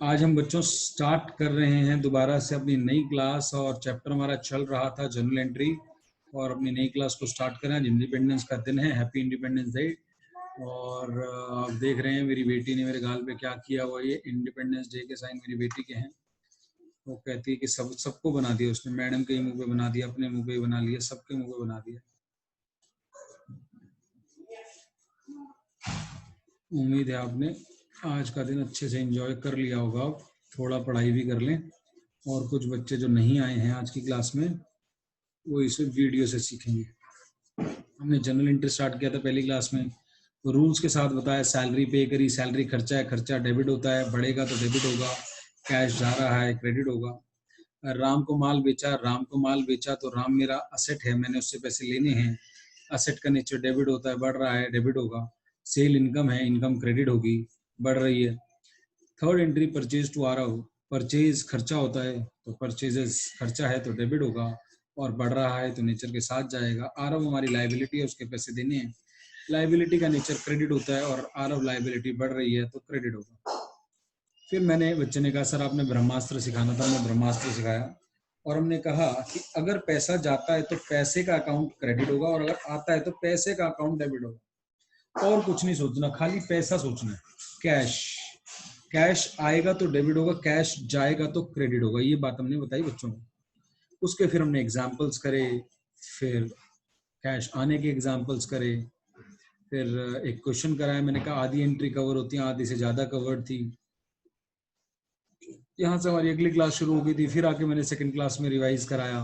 आज हम बच्चों स्टार्ट कर रहे हैं दोबारा से अपनी नई क्लास और चैप्टर हमारा चल रहा था जर्नल एंट्री और अपनी नई क्लास को स्टार्ट करें। आज इंडिपेंडेंस का दिन है, हैप्पी इंडिपेंडेंस डे। और आप देख रहे हैं मेरी बेटी ने मेरे गाल पे क्या किया हुआ, ये इंडिपेंडेंस डे के साइन मेरी बेटी के हैं। वो कहती है कि सबको बना दिया उसने, मैडम के मुंह पे बना दिया, अपने मुंह पे बना लिया, सबके मुंह पे बना दिया। उम्मीद है आपने आज का दिन अच्छे से एंजॉय कर लिया होगा। आप थोड़ा पढ़ाई भी कर लें और कुछ बच्चे जो नहीं आए हैं आज की क्लास में वो इस वीडियो से सीखेंगे। हमने जनरल एंट्री स्टार्ट किया था पहली क्लास में, तो रूल्स के साथ बताया। सैलरी पे करी, सैलरी खर्चा है, खर्चा डेबिट होता है, बढ़ेगा तो डेबिट होगा, कैश जा रहा है क्रेडिट होगा। राम को माल बेचा, राम को माल बेचा तो राम मेरा असेट है, मैंने उससे पैसे लेने हैं, असेट का नेचर डेबिट होता है, बढ़ रहा है डेबिट होगा। सेल इनकम है, इनकम क्रेडिट होगी, बढ़ रही है। Third entry purchase to Aarav, purchase खर्चा होता है तो परचेजेस खर्चा है तो डेबिट होगा, और बढ़ रहा है तो नेचर के साथ जाएगा। आरव हमारी लाइबिलिटी है, उसके पैसे देने हैं, लाइबिलिटी का नेचर क्रेडिट होता है और आरव लाइबिलिटी बढ़ रही है तो क्रेडिट होगा। फिर मैंने बच्चे ने कहा सर आपने ब्रह्मास्त्र सिखाना था, मैं ब्रह्मास्त्र सिखाया और हमने कहा कि अगर पैसा जाता है तो पैसे का अकाउंट क्रेडिट होगा और अगर आता है तो पैसे का अकाउंट डेबिट होगा। और कुछ नहीं सोचना, खाली पैसा सोचना है। कैश, कैश आएगा तो डेबिट होगा, कैश जाएगा तो क्रेडिट होगा, ये बात हमने बताई बच्चों को। उसके फिर हमने एग्जाम्पल्स करे, फिर कैश आने के एग्जाम्पल्स करे, फिर एक क्वेश्चन कराया। मैंने कहा आधी एंट्री कवर होती है, आधी से ज्यादा कवर्ड थी। यहाँ से हमारी अगली क्लास शुरू हो गई थी। फिर आके मैंने सेकंड क्लास में रिवाइज कराया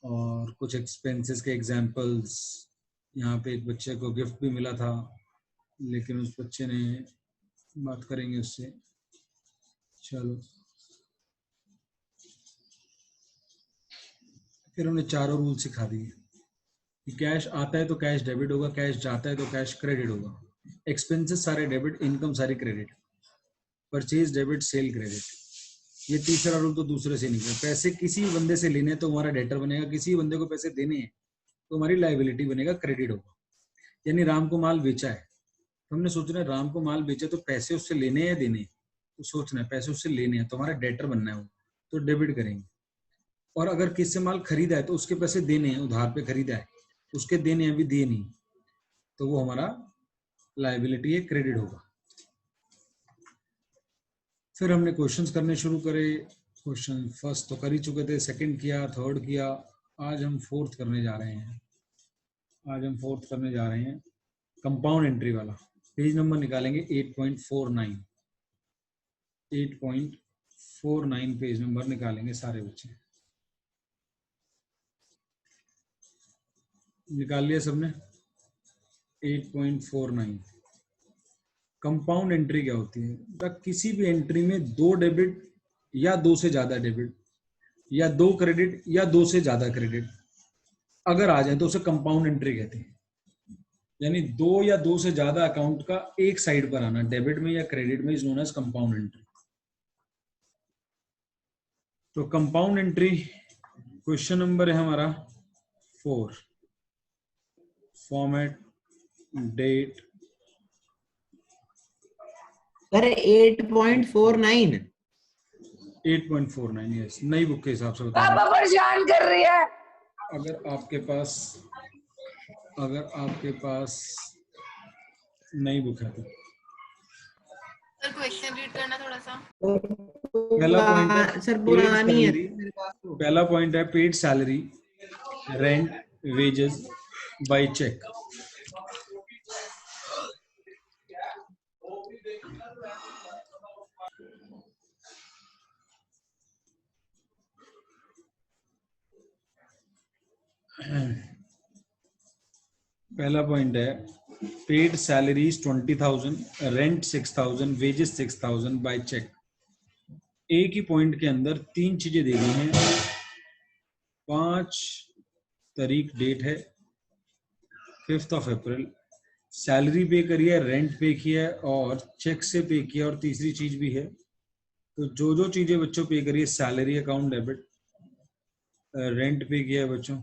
और कुछ एक्सपेंसेस के एग्जाम्पल्स। यहाँ पे एक बच्चे को गिफ्ट भी मिला था, लेकिन उस बच्चे ने, बात करेंगे उससे। चलो, फिर हमने चारों रूल सिखा दिए कि कैश आता है तो कैश डेबिट होगा, कैश जाता है तो कैश क्रेडिट होगा, एक्सपेंसेस सारे डेबिट, इनकम सारी credit, purchase debit, cell credit. ये तीसरा रूल तो दूसरे से निकला। पैसे किसी बंदे से लेने तो हमारा डेटर बनेगा, किसी बंदे को पैसे देने हैं तो हमारी लाइबिलिटी बनेगा, क्रेडिट होगा। यानी राम को माल बेचा है, तो हमने सोचना है राम को माल बेचा तो पैसे उससे लेने हैं या देने हैं, तो सोचना है पैसे उससे लेने हैं तो हमारा डेटर बनना है वो, तो डेबिट करेंगे। और अगर किससे माल खरीदा है तो उसके पैसे देने हैं, उधार पे खरीदा है, उसके देने हैं, अभी दिए नहीं, तो वो हमारा लाइबिलिटी है, क्रेडिट होगा। फिर हमने क्वेश्चंस करने शुरू करे। क्वेश्चन फर्स्ट तो कर ही चुके थे, सेकंड किया, थर्ड किया, आज हम फोर्थ करने जा रहे हैं। कंपाउंड एंट्री वाला पेज नंबर निकालेंगे 8.49। 8.49 पेज नंबर निकालेंगे सारे बच्चे। निकाल लिया सबने? 8.49। कंपाउंड एंट्री क्या होती है? किसी भी एंट्री में दो डेबिट या दो से ज्यादा डेबिट या दो क्रेडिट या दो से ज्यादा क्रेडिट अगर आ जाए तो उसे कंपाउंड एंट्री कहते हैं। यानी दो या दो से ज्यादा अकाउंट का एक साइड पर आना, डेबिट में या क्रेडिट में, is known as compound entry. तो कंपाउंड एंट्री क्वेश्चन नंबर है हमारा 4। Format, date. अरे 8.49। 8.49, यस, नई बुक के हिसाब से बता पापा परेशान कर रही है। अगर आपके पास नई बुक है तो सर क्वेश्चन रीड करना थोड़ा सा। पहला पॉइंट है सर पेड पुरानी है सैलरी। मेरे पास तो। पहला पॉइंट है paid salary, rent, wages by cheque. पहला पॉइंट है paid salaries 20,000, rent 6,000, wages 6,000 by cheque. एक ही पॉइंट के अंदर तीन चीजें दे दी हैं। 5 तारीख डेट है 5th of April, सैलरी पे करी है, रेंट पे किया है और चेक से पे किया, और तीसरी चीज भी है। तो जो जो चीजें बच्चों पे करी है, सैलरी अकाउंट डेबिट, रेंट पे किया है बच्चों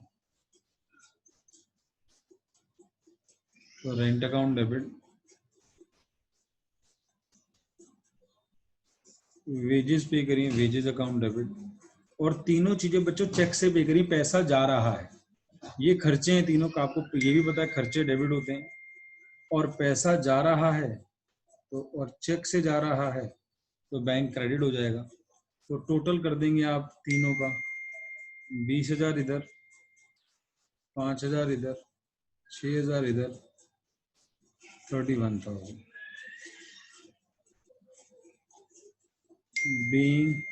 तो रेंट अकाउंट डेबिट, वेजेस पे करिए, वेजेस अकाउंट डेबिट, और तीनों चीजें बच्चों चेक से पे करिए, पैसा जा रहा है, ये खर्चे हैं तीनों का, आपको ये भी पता है खर्चे डेबिट होते हैं, और पैसा जा रहा है तो, और चेक से जा रहा है तो बैंक क्रेडिट हो जाएगा। तो टोटल कर देंगे आप तीनों का, 20,000 इधर, 5,000 इधर, 6,000 इधर, 31,000 being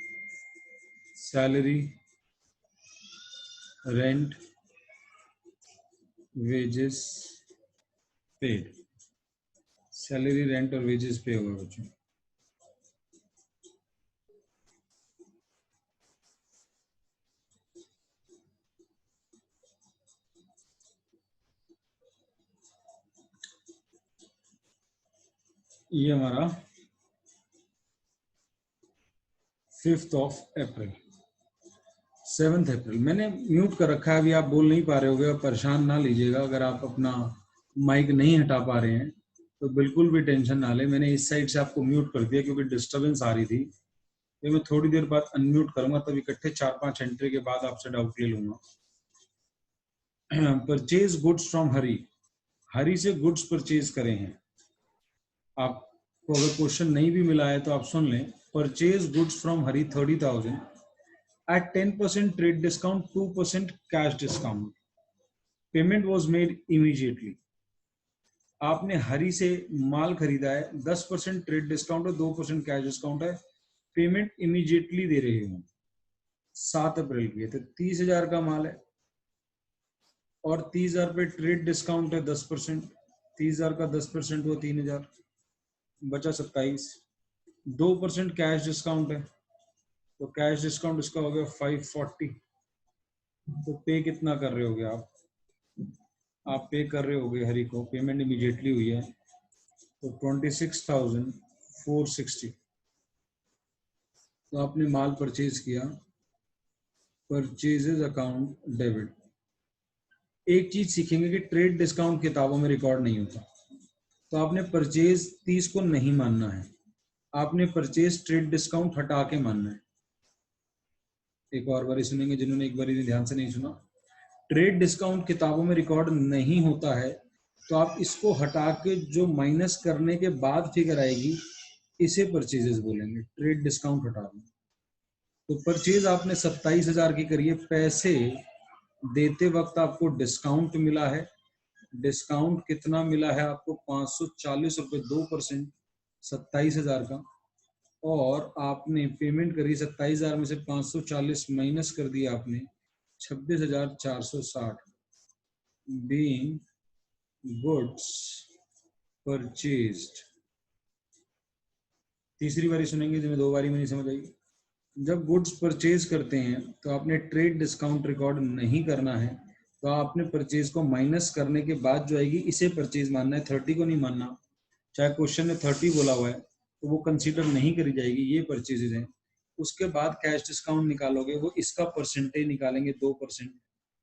salary, rent, wages paid। Salary, rent और वेजेस पे होगा बच्चों। ये हमारा 5th अप्रैल, 7th अप्रैल। मैंने म्यूट कर रखा है, अभी आप बोल नहीं पा रहे होगे, परेशान ना लीजिएगा अगर आप अपना माइक नहीं हटा पा रहे हैं तो बिल्कुल भी टेंशन ना ले। मैंने इस साइड से आपको म्यूट कर दिया क्योंकि डिस्टरबेंस आ रही थी, तो मैं थोड़ी देर बाद अनम्यूट करूंगा, तब इकट्ठे 4-5 एंट्री के बाद आपसे डाउट ले लूंगा। परचेज गुड्स फ्रॉम हरी, हरी से गुड्स परचेज करे हैं। आपको अगर क्वेश्चन नहीं भी मिला है तो आप सुन लें, purchase goods from Hari 30,000 at 10% trade discount, 2% cash discount, payment was made immediately। आपने हरी से माल खरीदा है, 10% ट्रेड डिस्काउंट और 2% कैश डिस्काउंट है, पेमेंट इमीडिएटली दे रहे हो, 7 अप्रैल की है, तो 30,000 का माल है और 30,000 पे ट्रेड डिस्काउंट है 10%, 30,000 का 10% वो 3,000, बचा 27, 2% कैश डिस्काउंट है, तो कैश डिस्काउंट इसका हो गया 540। तो पे कितना कर रहे होगे आप पे कर रहे होगे हरी को, पेमेंट इमीडिएटली हुई है तो 26,460। तो आपने माल परचेज किया, परचेजेज अकाउंट डेबिट। एक चीज सीखेंगे कि ट्रेड डिस्काउंट किताबों में रिकॉर्ड नहीं होता, तो आपने परचेज 30 को नहीं मानना है, आपने परचेज ट्रेड डिस्काउंट हटा के मानना है। एक और बारी सुनेंगे जिन्होंने एक बारी ध्यान से नहीं सुना, ट्रेड डिस्काउंट किताबों में रिकॉर्ड नहीं होता है, तो आप इसको हटा के जो माइनस करने के बाद फिगर आएगी इसे परचेजेस बोलेंगे, ट्रेड डिस्काउंट हटा दें। तो परचेज आपने 27,000 की करी है, पैसे देते वक्त आपको डिस्काउंट मिला है, डिस्काउंट कितना मिला है आपको, 540 रुपये, 2%, 27,000 का, और आपने पेमेंट करी 27,000 में से 540 माइनस कर दिया आपने 26,460, बीइंग गुड्स परचेज्ड। तीसरी बारी सुनेंगे जिसमें 2 बारी में नहीं समझ आई। जब गुड्स परचेज करते हैं तो आपने ट्रेड डिस्काउंट रिकॉर्ड नहीं करना है, तो आपने परचेज को माइनस करने के बाद जो आएगी इसे परचेज मानना है, 30 को नहीं मानना। चाहे क्वेश्चन में 30 बोला हुआ है तो वो कंसीडर नहीं करी जाएगी, ये परचेजेज हैं। उसके बाद कैश डिस्काउंट निकालोगे, वो इसका परसेंटेज निकालेंगे 2%,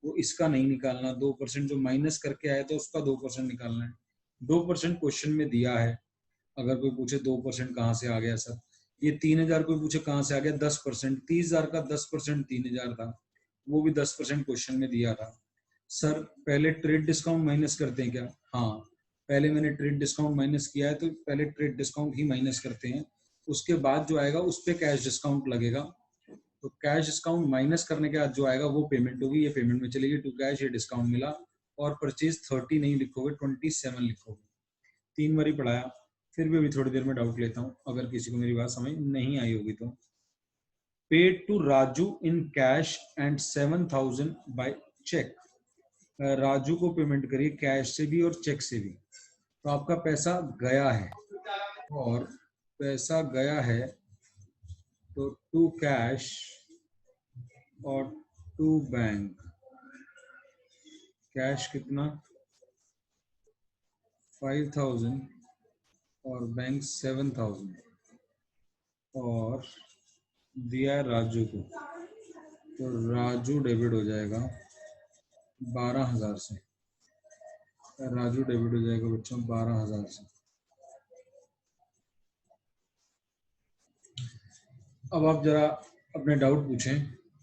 वो इसका नहीं निकालना, 2% जो माइनस करके आया था उसका 2% निकालना है। 2% क्वेश्चन में दिया है, अगर कोई पूछे 2% कहाँ से आ गया सर, ये 3,000 कोई पूछे कहाँ से आ गया, 10%, 30,000 का 10% 3,000 था, वो भी 10% क्वेश्चन में दिया था। सर पहले ट्रेड डिस्काउंट माइनस करते हैं क्या? हाँ, पहले मैंने ट्रेड डिस्काउंट माइनस किया है तो पहले ट्रेड डिस्काउंट ही माइनस करते हैं, उसके बाद जो आएगा उस पर कैश डिस्काउंट लगेगा। तो कैश डिस्काउंट माइनस करने के बाद जो आएगा वो पेमेंट होगी, ये पेमेंट में चलेगी टू कैश, ये डिस्काउंट मिला। और परचेज 30 नहीं लिखोगे, 27 लिखोगे। 3 बारी पढ़ाया, फिर भी अभी थोड़ी देर में डाउट लेता हूँ अगर किसी को मेरी बात समझ नहीं आई होगी तो। Paid to Raju in cash and 7,000 by cheque, Raju को पेमेंट करिए कैश से भी और चेक से भी। तो आपका पैसा गया है, और पैसा गया है तो टू कैश और टू बैंक। कैश कितना 5,000 और बैंक 7,000, और दिया है राजू को, तो राजू डेबिट हो जाएगा 12,000 से, राजू डेबिट हो जाएगा बच्चों 12,000 से। अब आप जरा अपने डाउट पूछें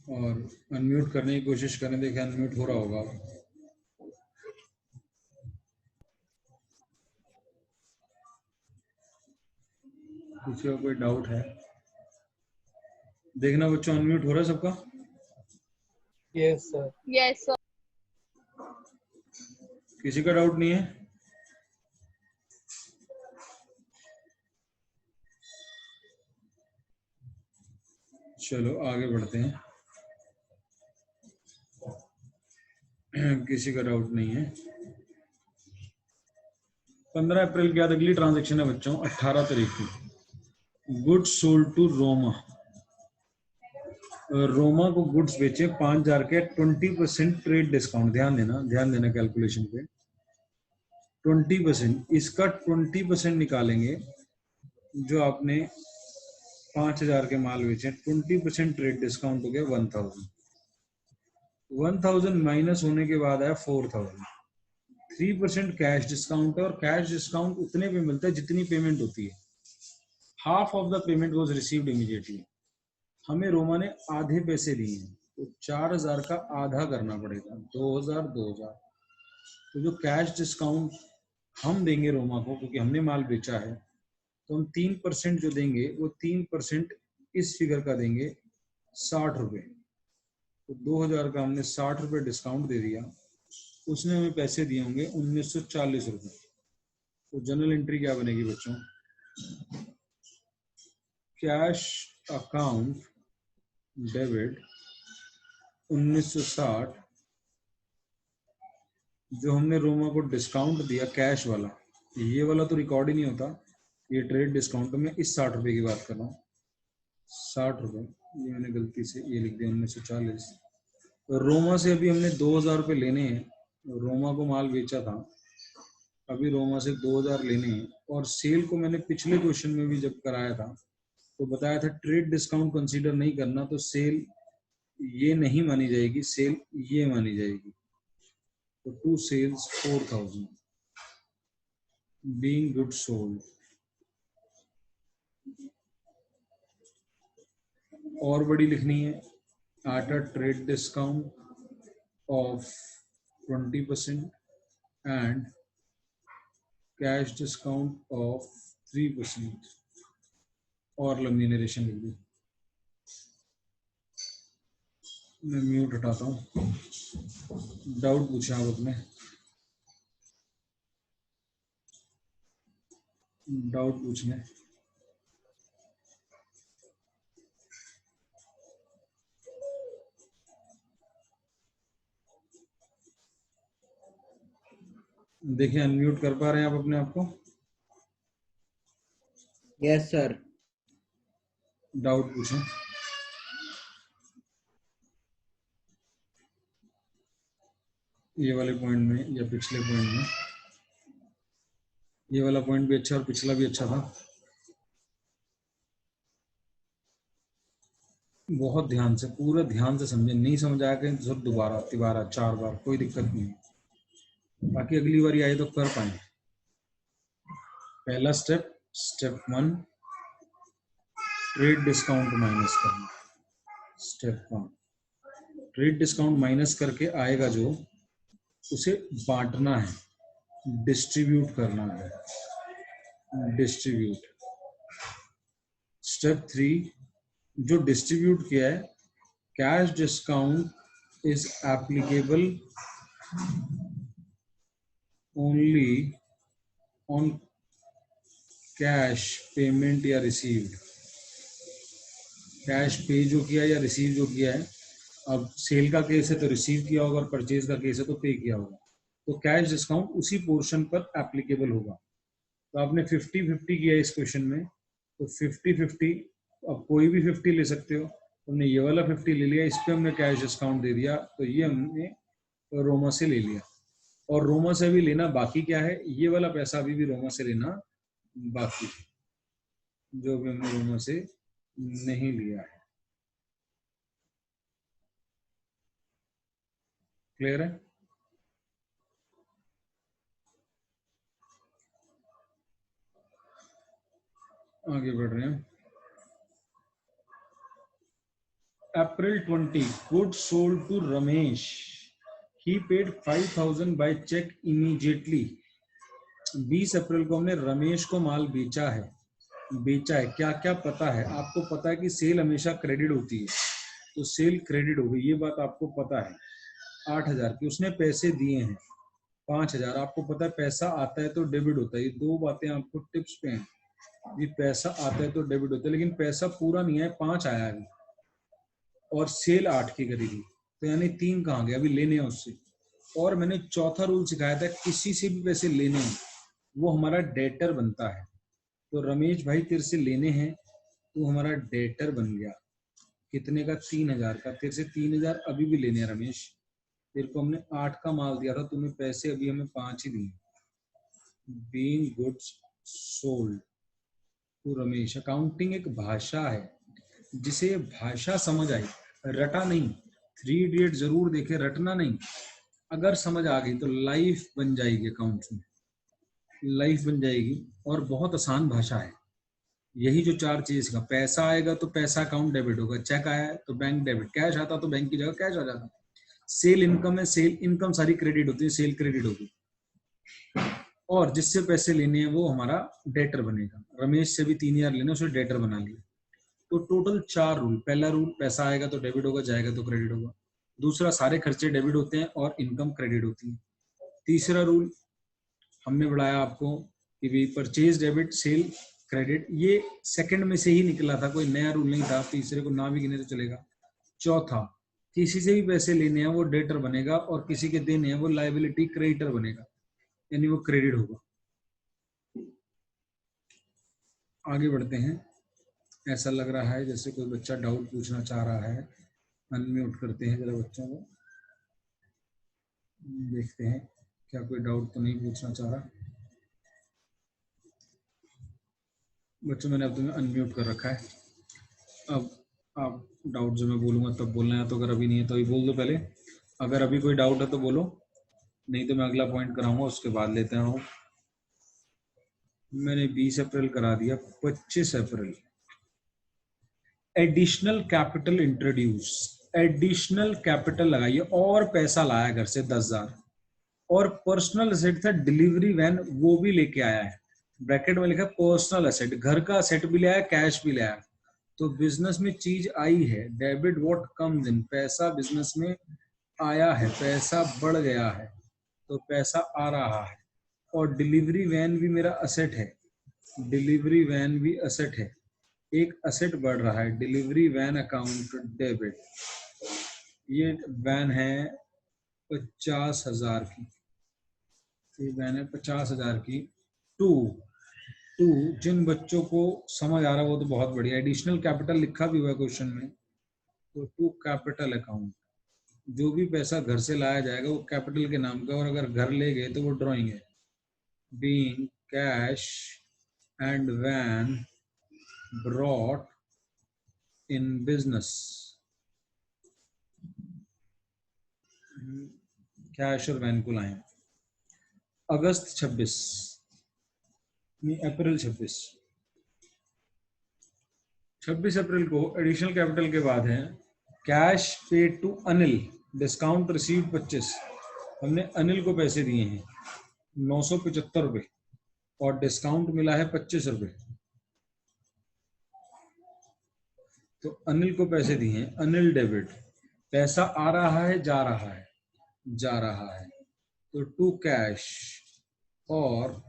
और अनम्यूट करने की कोशिश करें, देखें अनम्यूट हो रहा होगा। किसी का कोई डाउट है? देखना बच्चों, अनम्यूट हो रहा है सबका? Yes sir. Yes sir. किसी का डाउट नहीं है? चलो आगे बढ़ते हैं। किसी का डाउट नहीं है। 15 अप्रैल के बाद अगली ट्रांजैक्शन है बच्चों 18 तारीख की। Goods sold to Roma. Roma को गुड्स बेचे 5,000 के 20% ट्रेड डिस्काउंट। ध्यान देना कैलकुलेशन पे। 20%, इसका 20% निकालेंगे। जो आपने 5,000 के माल बेचे, 20% ट्रेड डिस्काउंट हो गया 1,000। 1,000 माइनस होने के बाद आया 4,000। 3% कैश डिस्काउंट है, और कैश डिस्काउंट उतने पे मिलता है जितनी पेमेंट होती है। Half of the payment was received immediately. हमें रोमा ने आधे पैसे दिए हैं, तो 4,000 का आधा करना पड़ेगा, 2,000। तो जो कैश डिस्काउंट हम देंगे रोमा को, क्योंकि हमने माल बेचा है, तो हम 3% जो देंगे वो 3% इस फिगर का देंगे, 60 रुपये। तो 2,000 का हमने 60 रुपये डिस्काउंट दे दिया। उसने हमें पैसे दिए होंगे 1,940 रुपये। तो जनरल एंट्री क्या बनेगी बच्चों? कैश अकाउंट डेबिट 1960, जो हमने रोमा को डिस्काउंट दिया कैश वाला। ये वाला तो रिकॉर्ड ही नहीं होता, ये ट्रेड डिस्काउंट। तो मैं इस 60 रुपये की बात कर रहा हूँ। 60 रुपये, ये मैंने गलती से ये लिख दिया 1940। रोमा से अभी हमने 2,000 रुपये लेने हैं। रोमा को माल बेचा था, अभी रोमा से 2,000 लेने हैं। और सेल को मैंने पिछले क्वेश्चन में भी जब कराया था तो बताया था ट्रेड डिस्काउंट कंसीडर नहीं करना, तो सेल ये नहीं मानी जाएगी, सेल ये मानी जाएगी। तो 2 सेल्स 4,000 बीइंग गुड सोल्ड। और बड़ी लिखनी है, at a trade discount of 20% and cash discount of 3%। और लंबी नरेशन लिख दी। मैं म्यूट हटाता हूँ। डाउट पूछा आप अपने, डाउट पूछने। देखिए अनम्यूट कर पा रहे हैं आप अपने आप को? Yes sir. डाउट पूछें। ये वाले पॉइंट में या पिछले पॉइंट में? ये वाला पॉइंट भी अच्छा और पिछला भी अच्छा था। बहुत ध्यान से, पूरा ध्यान से समझे। नहीं समझ आया कहीं तो दोबारा तिबारा 4 बार, कोई दिक्कत नहीं है, ताकि अगली बार आए तो कर पाए। पहला step, step 1, trade discount minus करना। स्टेप 1, ट्रेड डिस्काउंट माइनस करके आएगा जो, उसे बांटना है, डिस्ट्रीब्यूट करना है, डिस्ट्रीब्यूट। स्टेप 3, जो डिस्ट्रीब्यूट किया है, cash discount is applicable only on cash payment या रिसीव्ड। कैश पे जो किया या रिसीव जो किया है, अब सेल का केस है तो रिसीव किया होगा, और परचेज का केस है तो पे किया होगा, तो कैश डिस्काउंट उसी पोर्शन पर एप्लीकेबल होगा। तो आपने 50-50 किया इस क्वेश्चन में, तो 50-50, अब कोई भी 50 ले सकते हो। हमने ये वाला 50 ले लिया, इस पे हमने कैश डिस्काउंट दे दिया, तो ये हमने रोमा से ले लिया। और रोमा से भी लेना बाकी क्या है, ये वाला पैसा अभी भी रोमा से लेना बाकी है, जो भी हमने रोमा से नहीं लिया है। क्लियर है? आगे बढ़ रहे हैं। April 20, goods sold to Ramesh. He paid 5,000 by check immediately. 20 अप्रैल को हमने रमेश को माल बेचा है। क्या क्या पता है आपको? पता है कि सेल हमेशा क्रेडिट होती है, तो सेल क्रेडिट हो गई, ये बात आपको पता है। 8,000 की उसने पैसे दिए हैं, 5,000 आपको पता है पैसा आता है तो डेबिट होता है। ये दो बातें आपको टिप्स पे हैं, ये पैसा आता है तो डेबिट होता है, लेकिन पैसा पूरा नहीं है, 5 आया है और सेल 8 की करी थी, तो यानी 3 कहाँ गया? अभी लेने हैं उससे। और मैंने चौथा रूल सिखाया था, किसी से भी पैसे लेने हैं वो हमारा डेटर बनता है। तो रमेश भाई तेरे से लेने हैं, तो हमारा डेटर बन गया। कितने का? 3,000 का। तेरे से 3,000 अभी भी लेने हैं रमेश, तेरे को हमने 8 का माल दिया था, तूने पैसे अभी हमें 5 ही दिए। Being goods sold to Ramesh. Accounting एक भाषा है, जिसे भाषा समझ आई, रटा नहीं। 3 इडियट जरूर देखे, रटना नहीं। अगर समझ आ गई तो लाइफ बन जाएगी, अकाउंट्स में लाइफ बन जाएगी। और बहुत आसान भाषा है। यही जो 4 चीज का, पैसा आएगा तो पैसा अकाउंट डेबिट होगा, चेक आया तो बैंक डेबिट, कैश आता तो बैंक की जगह कैश आ जाता। सेल इनकम है, सेल इनकम सारी क्रेडिट होती है, सेल क्रेडिट होगी। और जिससे पैसे लेने हैं वो हमारा डेटर बनेगा। रमेश से भी 3,000 लेने, उसे डेटर बना लिया। तो टोटल 4 रूल। पहला रूल, पैसा आएगा तो डेबिट होगा, जाएगा तो क्रेडिट होगा। दूसरा, सारे खर्चे डेबिट होते हैं और इनकम क्रेडिट होती है। तीसरा रूल हमने बढ़ाया आपको कि भी परचेज डेबिट, सेल क्रेडिट। ये सेकंड में से ही निकला था, कोई नया रूल नहीं था, तीसरे को ना भी गिने तो चलेगा। चौथा, किसी से भी पैसे लेने हैं वो डेटर बनेगा, और किसी के देने हैं वो लायबिलिटी क्रेडिटर बनेगा, यानी वो क्रेडिट होगा। आगे बढ़ते हैं। ऐसा लग रहा है जैसे कोई बच्चा डाउट पूछना चाह रहा है। अनम्यूट करते हैं जरा बच्चों को, देखते हैं क्या कोई डाउट तो नहीं पूछना चाह रहा। बच्चों मैंने अब तुम्हें अनम्यूट कर रखा है। अब आप डाउट जो मैं बोलूँगा तब बोलना है, तो अगर अभी नहीं है तो अभी बोल दो पहले। अगर अभी कोई डाउट है तो बोलो, नहीं तो मैं अगला पॉइंट कराऊंगा, उसके बाद लेते हैं। मैंने 20 अप्रैल करा दिया। 25 April additional capital introduce. Additional capital लगाइए और पैसा लाया घर से 10,000। और पर्सनल असेट था डिलीवरी वैन, वो भी लेके आया है। ब्रैकेट में लिखा पर्सनल असेट, घर का असेट भी ले आया, कैश भी ले आया। तो बिजनेस में चीज आई है। डेबिट व्हाट कम्स इन, पैसा बिजनेस में आया है, पैसा बढ़ गया है, तो पैसा आ रहा है। और डिलीवरी वैन भी मेरा असेट है, डिलीवरी वैन भी असेट है, एक असेट बढ़ रहा है। डिलीवरी वैन अकाउंट डेबिट, ये वैन है 50,000 की, ये वैन है 50,000 की। टू जिन बच्चों को समझ आ रहा है वो तो बहुत बढ़िया। एडिशनल कैपिटल लिखा भी हुआ है क्वेश्चन में, तो टू कैपिटल अकाउंट। जो भी पैसा घर से लाया जाएगा वो कैपिटल के नाम का, और अगर घर ले गए तो वो ड्रॉइंग है। Being cash and van brought in business, cash और वैन को लाए। अगस्त 26, अप्रैल 26 अप्रैल को एडिशनल कैपिटल के बाद है cash paid to Anil, discount receive 25। हमने अनिल को पैसे दिए हैं 975 रुपए, और डिस्काउंट मिला है 25 रुपए। तो अनिल को पैसे दिए हैं, अनिल डेबिट। पैसा आ रहा है, जा रहा है, जा रहा है, तो टू कैश। और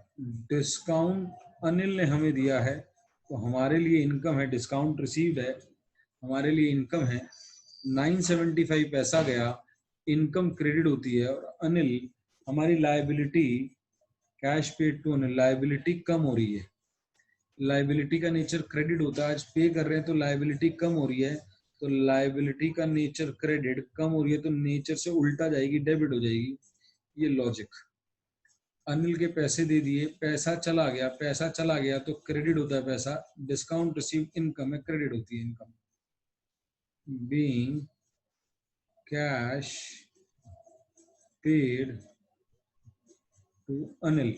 डिस्काउंट अनिल ने हमें दिया है, तो हमारे लिए इनकम है। डिस्काउंट रिसीव्ड है, हमारे लिए इनकम है। 975 पैसा गया, इनकम क्रेडिट होती है। और अनिल हमारी liability, cash paid to Anil, liability कम हो रही है। लायबिलिटी का नेचर क्रेडिट होता है, आज पे कर रहे हैं तो लायबिलिटी कम हो रही है, तो लायबिलिटी का नेचर क्रेडिट कम हो रही है, तो नेचर से उल्टा जाएगी, डेबिट हो जाएगी। ये लॉजिक। अनिल के पैसे दे दिए, पैसा चला गया, पैसा चला गया तो क्रेडिट होता है पैसा। डिस्काउंट रिसीव इनकम है, क्रेडिट होती है income. Being cash paid to Anil.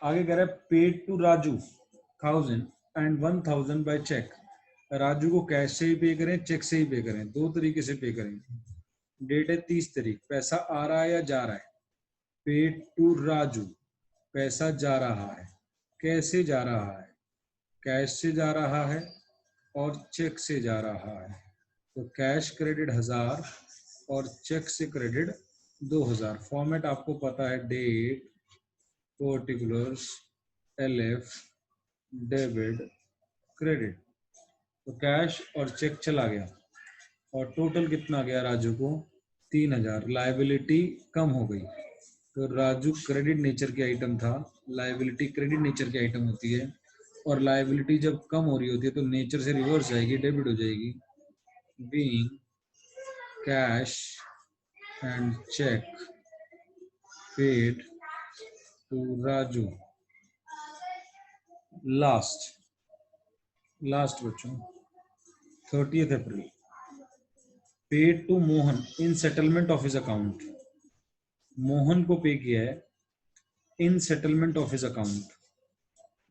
आगे कह रहा है paid to Raju 1000 and 1000 by cheque. Raju को कैश से ही पे करें, चेक से ही पे करें, दो तरीके से पे करेंगे। डेट है 30 तारीख, पैसा आ रहा है या जा रहा है? पेड टू राजू, पैसा जा रहा है। कैसे जा रहा है? कैश से जा रहा है और चेक से जा रहा है। तो कैश क्रेडिट 1000 और चेक से क्रेडिट 2000। फॉर्मेट आपको पता है, date, particulars, LF, debit, credit. तो कैश और चेक चला गया और टोटल कितना गया राजू को? 3000। लायबिलिटी कम हो गई। तो राजू क्रेडिट नेचर की आइटम था, लायबिलिटी क्रेडिट नेचर की आइटम होती है, और लायबिलिटी जब कम हो रही होती है तो नेचर से रिवर्स जाएगी, डेबिट हो जाएगी। Being cash and cheque paid to Raju. Last बच्चों 30 April, paid to Mohan in settlement of his account. Mohan को पे किया है in settlement of his account,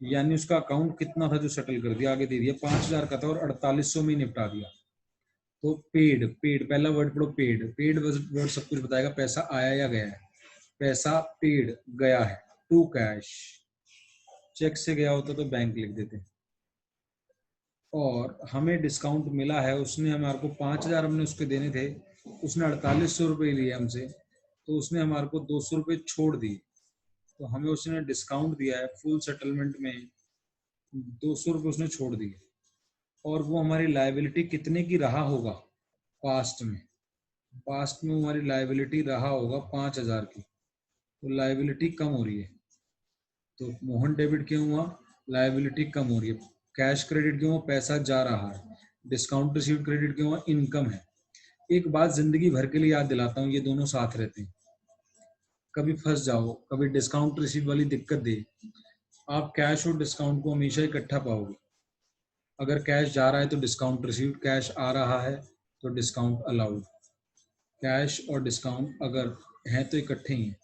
यानी उसका अकाउंट कितना था जो सेटल कर दिया, आगे दे दिया 5000 का था और 4800 में निपटा दिया। तो पेड, पहला वर्ड पढ़ो, पेड वर्ड सब कुछ बताएगा, पैसा आया या गया है। पैसा पेड गया है टू कैश, चेक से गया होता तो बैंक लिख देते। और हमें डिस्काउंट मिला है, उसने हमारे को 5000 हमने उसके देने थे, उसने 4800 रुपये लिए हमसे, तो उसने हमारे को 200 रुपये छोड़ दिए, तो हमें उसने डिस्काउंट दिया है फुल सेटलमेंट में 200 रुपये उसने छोड़ दिए। और वो हमारी लायबिलिटी कितने की रहा होगा पास्ट में? पास्ट में हमारी लायबिलिटी रहा होगा 5000 की, तो लायबिलिटी कम हो रही है। तो मोहन डेबिट क्यों हुआ? लायबिलिटी कम हो रही है। कैश क्रेडिट क्यों हुआ? पैसा जा रहा है। डिस्काउंट रिसीव्ड क्रेडिट क्यों हुआ? इनकम है। एक बात जिंदगी भर के लिए याद दिलाता हूँ, ये दोनों साथ रहते हैं। कभी फंस जाओ, कभी डिस्काउंट रिसीव वाली दिक्कत दे, आप कैश और डिस्काउंट को हमेशा इकट्ठा पाओगे। अगर कैश जा रहा है तो डिस्काउंट रिसीव्ड, कैश आ रहा है तो डिस्काउंट अलाउड। कैश और डिस्काउंट अगर हैं तो इकट्ठे ही हैं।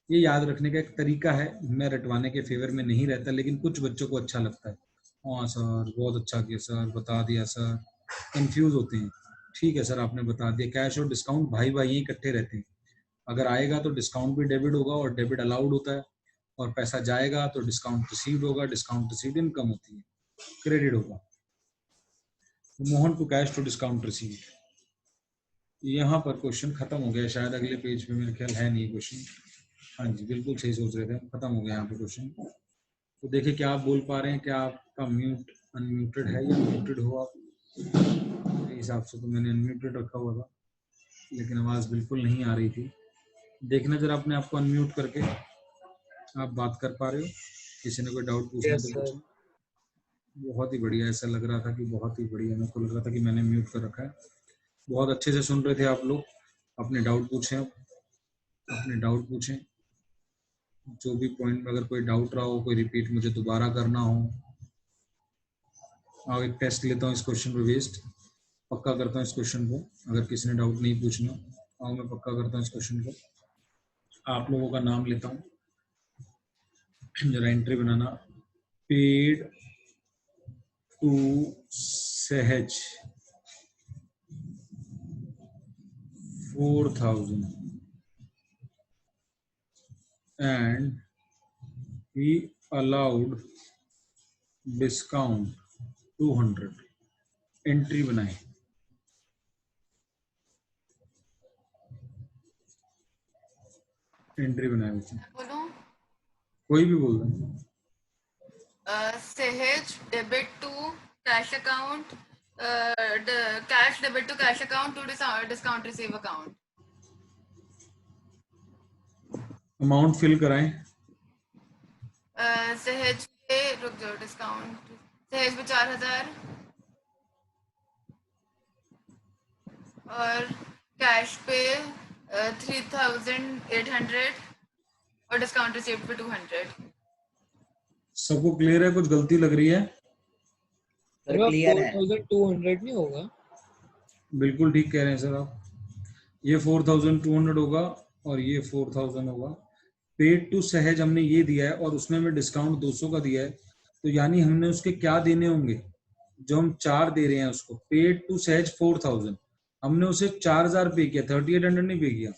ये याद रखने का एक तरीका है, मैं रटवाने के फेवर में नहीं रहता, लेकिन कुछ बच्चों को अच्छा लगता है। हाँ सर बहुत अच्छा किया सर, बता दिया सर, कंफ्यूज होते हैं। ठीक है सर आपने बता दिया। कैश और डिस्काउंट भाई भाई इकट्ठे रहते हैं। अगर आएगा तो डिस्काउंट भी डेबिट होगा और डेबिट अलाउड होता है, और पैसा जाएगा तो डिस्काउंट रिसीव्ड होगा, डिस्काउंट रिसीव्ड इनकम होती है, क्रेडिट होगा। Mohan to cash to discount received. यहाँ पर क्वेश्चन खत्म हो गया शायद, अगले पेज पे मेरे ख्याल है नहीं क्वेश्चन। हाँ जी बिल्कुल सही सोच रहे थे, खत्म हो गया यहाँ पे क्वेश्चन। तो देखिए क्या आप बोल पा रहे हैं, क्या आपका म्यूट अनम्यूटेड है या म्यूटेड हो आप? मेरे हिसाब से तो मैंने अनम्यूटेड रखा हुआ था, लेकिन आवाज़ बिल्कुल नहीं आ रही थी। देखना जरा अपने आप को अनम्यूट करके, आप बात कर पा रहे हो? किसी ने कोई डाउट पूछना तो पूछो। बहुत ही बढ़िया, ऐसा लग रहा था कि बहुत ही बढ़िया, मेरे को लग रहा था कि मैंने म्यूट कर रखा है। बहुत अच्छे से सुन रहे थे आप लोग। अपने डाउट पूछें, अपने डाउट पूछें, जो भी पॉइंट में अगर कोई डाउट रहा हो, कोई रिपीट मुझे दोबारा करना हो। आओ एक टेस्ट लेता हूँ इस क्वेश्चन पे बेस्ड, पक्का करता हूँ इस क्वेश्चन को। अगर किसी ने डाउट नहीं पूछना, आओ मैं पक्का करता हूँ इस क्वेश्चन को। आप लोगों का नाम लेता हूँ, जरा एंट्री बनाना। पेड टू सहज 4000 and he allowed discount 200। Entry बनाए। एंट्री बनाए बच्चे, बोलो। कोई भी बोल दो। Sahaj debit to cash account, cash debit to cash account to discount receive account. Amount fill कराएं। सहज पे रुक जाओ, डिस्काउंट सहज पे 4000 और कैश पे 3800 और डिस्काउंट रिसीव्ड पे 200। सबको क्लियर है? कुछ गलती लग रही है? सर क्लियर है। 4200 नहीं होगा? बिल्कुल ठीक कह रहे हैं सर आप। ये 4200 होगा और ये 4000 होगा। पेड टू सहज हमने ये दिया है और उसमें हमें डिस्काउंट 200 का दिया है, तो यानी हमने उसके क्या देने होंगे? जो हम 4 दे रहे हैं उसको, पेड टू सहज 4000, हमने उसे 4000 पे किया, 3800 नहीं पे किया,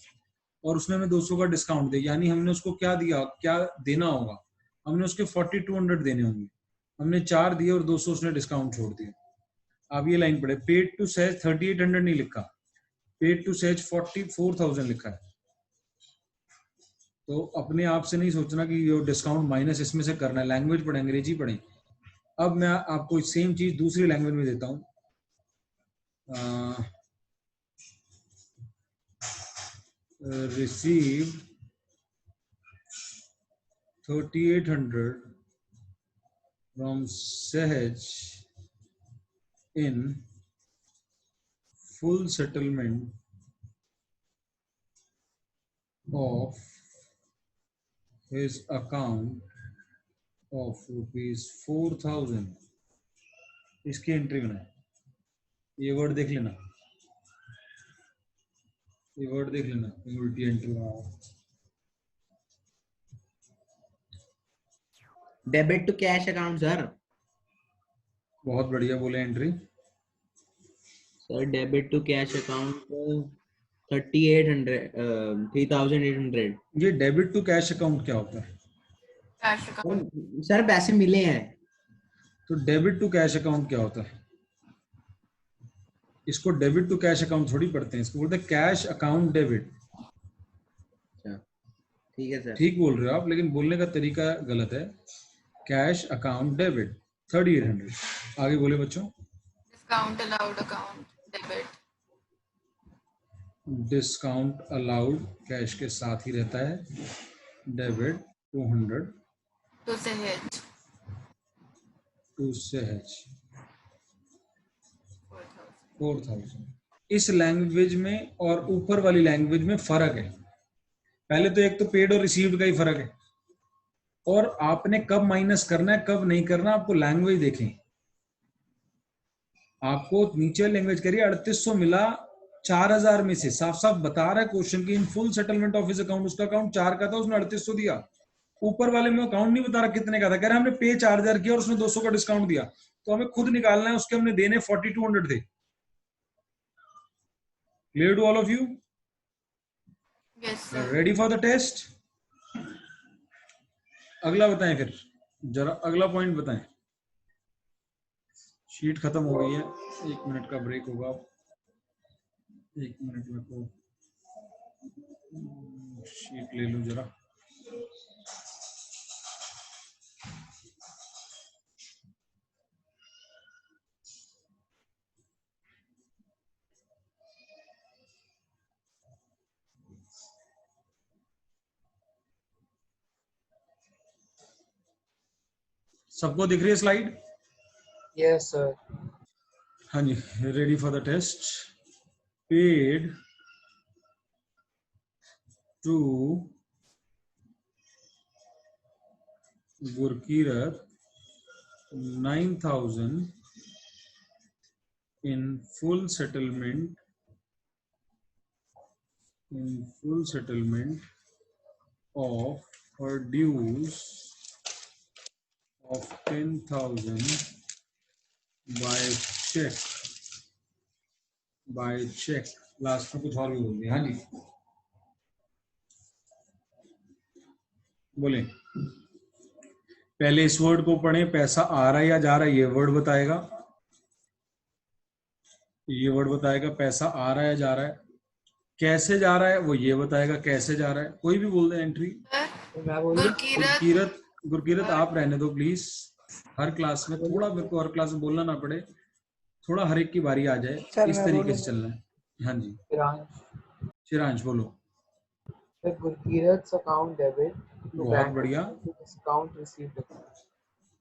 और उसने हमें 200 का डिस्काउंट दिया, यानी हमने उसको क्या दिया, क्या देना होगा, हमने उसके 4200 देने होंगे, हमने 4 दिए और 200 उसने डिस्काउंट छोड़ दिया। अब ये लाइन पढ़े, पेड टू सहज 3800 नहीं लिखा, पेड टू सहज 44000 लिखा है। तो अपने आप से नहीं सोचना कि ये डिस्काउंट माइनस इसमें से करना है, लैंग्वेज पढ़े, अंग्रेजी पढ़े। अब मैं आपको सेम चीज दूसरी लैंग्वेज में देता हूँ। Receive 3800 from Sahaj in full settlement of his account of ₹4000। इसकी एंट्री बनाए, ये वर्ड देख लेना, ये वर्ड देख लेना, उल्टी एंट्री बनाओ। Debit to cash account sir. बहुत बढ़िया बोले entry. Sir debit to cash account 3800 ये डेबिट टू कैश अकाउंट क्या होता है? Cash account. सर पैसे मिले हैं। तो डेबिट टू कैश अकाउंट क्या होता है? इसको डेबिट टू कैश अकाउंट थोड़ी पढ़ते हैं, इसको बोलते हैं कैश अकाउंट डेबिट। ठीक है सर। ठीक बोल रहे हो आप, लेकिन बोलने का तरीका गलत है। Cash account debit 3800। आगे बोले बच्चों। Discount allowed account debit. Discount allowed cash के साथ ही रहता है, डेबिट 200 टू सहज टू सहज 4000। इस लैंग्वेज में और ऊपर वाली लैंग्वेज में फर्क है। पहले तो एक तो पेड और रिसीव्ड का ही फर्क है, और आपने कब माइनस करना है कब नहीं करना आपको लैंग्वेज देखें। आपको नीचे लैंग्वेज करिए 3800 मिला 4000 में से, साफ साफ बता रहा है क्वेश्चन की in full settlement of his account, उसका अकाउंट 4 का था, उसने 3800 दिया। ऊपर वाले में अकाउंट नहीं बता रहा कितने का था, कह रहा हमने पे 4000 किया और उसने 200 का डिस्काउंट दिया, तो हमें खुद निकालना है, उसके हमने देने 4200 थे। Clear to all of you? Yes sir. Ready for the test? अगला बताएं फिर, जरा अगला पॉइंट बताएं। शीट खत्म हो गई है, 1 मिनट का ब्रेक होगा। 1 मिनट में को शीट ले लो जरा। सबको दिख रही है स्लाइड? Yes, sir. हाँ जी, ready for the test. Paid to Gurkirat 9000 in full settlement of her dues of 10,000 by check। Last में कुछ और भी बोल दिया। हाँ जी बोले। पहले इस वर्ड को पढ़ें, पैसा आ रहा है या जा रहा है ये वर्ड बताएगा, ये वर्ड बताएगा पैसा आ रहा है या जा रहा है। कैसे जा रहा है वो ये बताएगा, कैसे जा रहा है। कोई भी बोल दे एंट्री। मैं बोल दूं? गुरकीरत। गुरकीरत आप रहने दो प्लीज। हर क्लास में थोड़ा, मेरे को हर क्लास में बोलना ना पड़े, थोड़ा हर एक की बारी आ जाए, सर, इस मैं तरीके बोलूं? से चलना है। हाँ जी Shiransh. शिरांश बोलो। Sir, Gurkirat's account debit to बहुत bank बढ़िया। account to discount received account.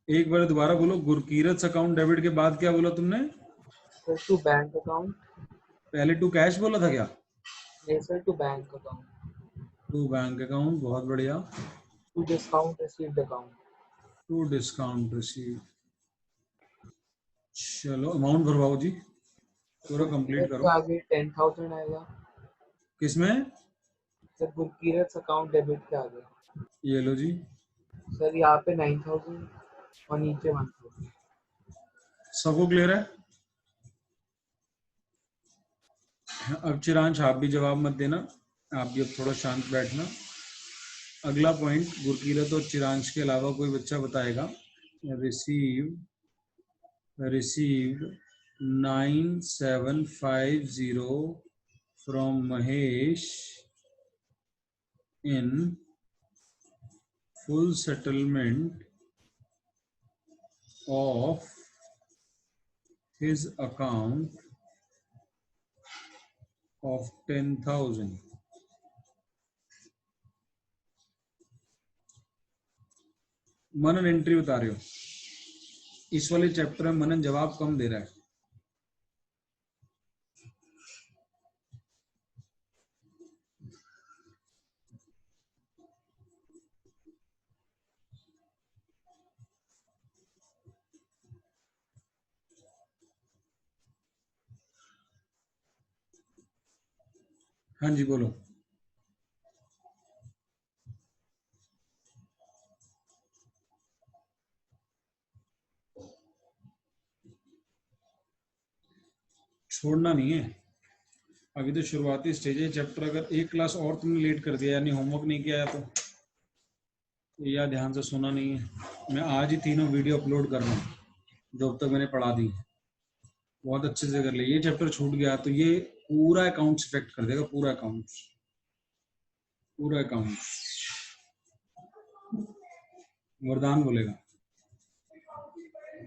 एक बार दोबारा बोलो। गुरकीरत अकाउंट डेबिट के बाद क्या बोला तुमने? Sir, to bank account. पहले टू कैश बोला था क्या? Yes, sir, to bank account. To bank account, बहुत बढ़िया। To discount received account. To discount receive. चलो अमाउंट भरवाओ जी, पूरा कंप्लीट तो करो। आगे 10,000 आएगा। किसमें? सर, Gurkirat's account debit के आगे। ये लो जी। सर यहाँ पे 9,000 और नीचे 1,000। सबको क्लियर है? अब चिरांश आप भी जवाब मत देना, आप भी अब थोड़ा शांत बैठना। अगला पॉइंट गुरकीरत और चिरांश के अलावा कोई बच्चा बताएगा। Received 9750 from Mahesh in full settlement of his account of 10,000. Manan entry बता रहे हो। इस वाले चैप्टर में मनन जवाब कम दे रहा है। हाँ जी बोलो। छोड़ना नहीं है, अभी तो शुरुआती स्टेज है चैप्टर। अगर एक क्लास और तुमने लेट कर दिया यानी होमवर्क नहीं किया तो या ध्यान से सुना नहीं है, मैं आज ही तीनों वीडियो अपलोड कर रहा हूँ जो अब तक मैंने पढ़ा दी। बहुत अच्छे से कर ले। ये चैप्टर छूट गया तो ये पूरा अकाउंट्स इफेक्ट कर देगा, पूरा अकाउंट्स, पूरा अकाउंट्स। वरदान बोलेगा,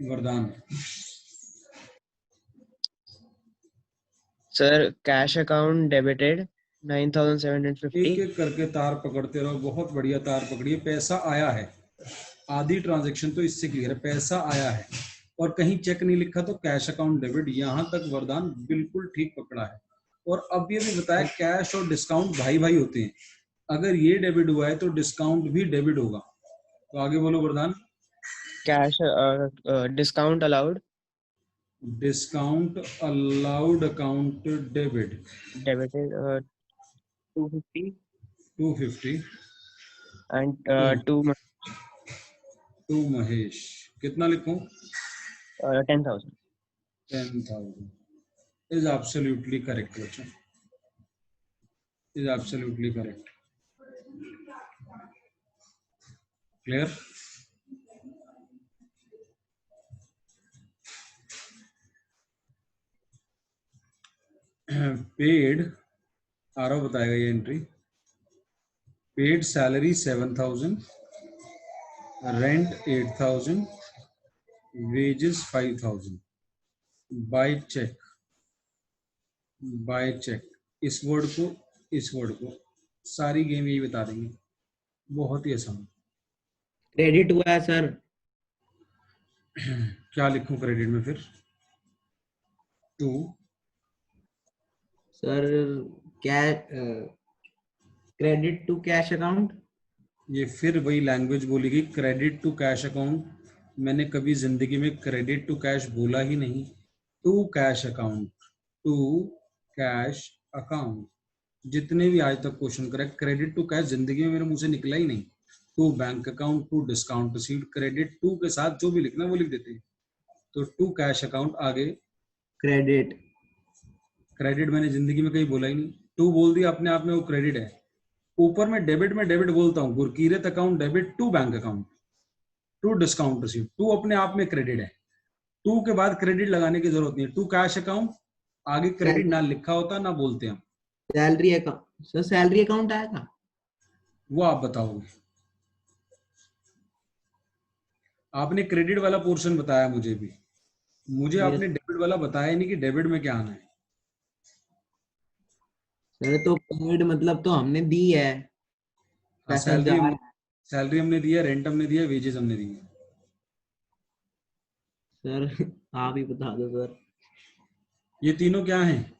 वरदान। Sir cash account debited 9750। एक एक करके तार पकड़ते रहो। बहुत बढ़िया तार पकड़िए। पैसा आया है, आधी ट्रांजैक्शन तो इससे क्लियर है, पैसा आया है और कहीं चेक नहीं लिखा तो कैश अकाउंट डेबिट। यहां तक वरदान बिल्कुल ठीक पकड़ा है। और अब ये भी बताया कैश और डिस्काउंट भाई भाई होते हैं, अगर ये डेबिट हुआ है तो डिस्काउंट भी डेबिट होगा। तो आगे बोलो Vardaan. Cash discount allowed discount allowed account debit debited 250 250 and to Mahesh. कितना लिखूं? 10,000। 10,000 is absolutely correct बच्चों, is absolutely correct. Clear? Paid Aarav बताएगा ये entry. Paid salary 7,000, rent 8,000, wages 5,000, by cheque. By cheque इस वर्ड को सारी गेम यही बता देंगे, बहुत ही आसान। क्रेडिट हुआ है सर। क्या लिखूं क्रेडिट में फिर? टू सर क्या क्रेडिट टू कैश अकाउंट। ये फिर वही लैंग्वेज बोलेगी, क्रेडिट टू कैश अकाउंट। मैंने कभी जिंदगी में क्रेडिट टू कैश बोला ही नहीं। To cash account, to cash account. जितने भी आज तक question correct, credit to cash जिंदगी में मेरे मुंह से निकला ही नहीं। To bank account, to discount received, credit to के साथ जो भी लिखना वो लिख देते हैं। तो टू कैश अकाउंट। आगे क्रेडिट। क्रेडिट मैंने जिंदगी में कहीं बोला ही नहीं। टू बोल दिया अपने आप में, वो क्रेडिट है। ऊपर में डेबिट बोलता हूँ, Gurkirat account debit to bank account, to discount received. To अपने आप में क्रेडिट है, टू के बाद क्रेडिट लगाने की जरूरत नहीं है। टू कैश अकाउंट, आगे क्रेडिट ना लिखा होता ना बोलते हम। Salary account. Sir salary account आएगा? वो आप बताओगे। आपने क्रेडिट वाला पोर्शन बताया मुझे भी, मुझे आपने डेबिट वाला बताया नहीं कि डेबिट में क्या आना है। सर तो पेड मतलब तो हमने दी है, पैसा जा रहा है। सैलरी हमने दिया, रेंट हमने दिया, वेजेस हमने दिए। सर आप ही बता दो सर। ये तीनों क्या हैं?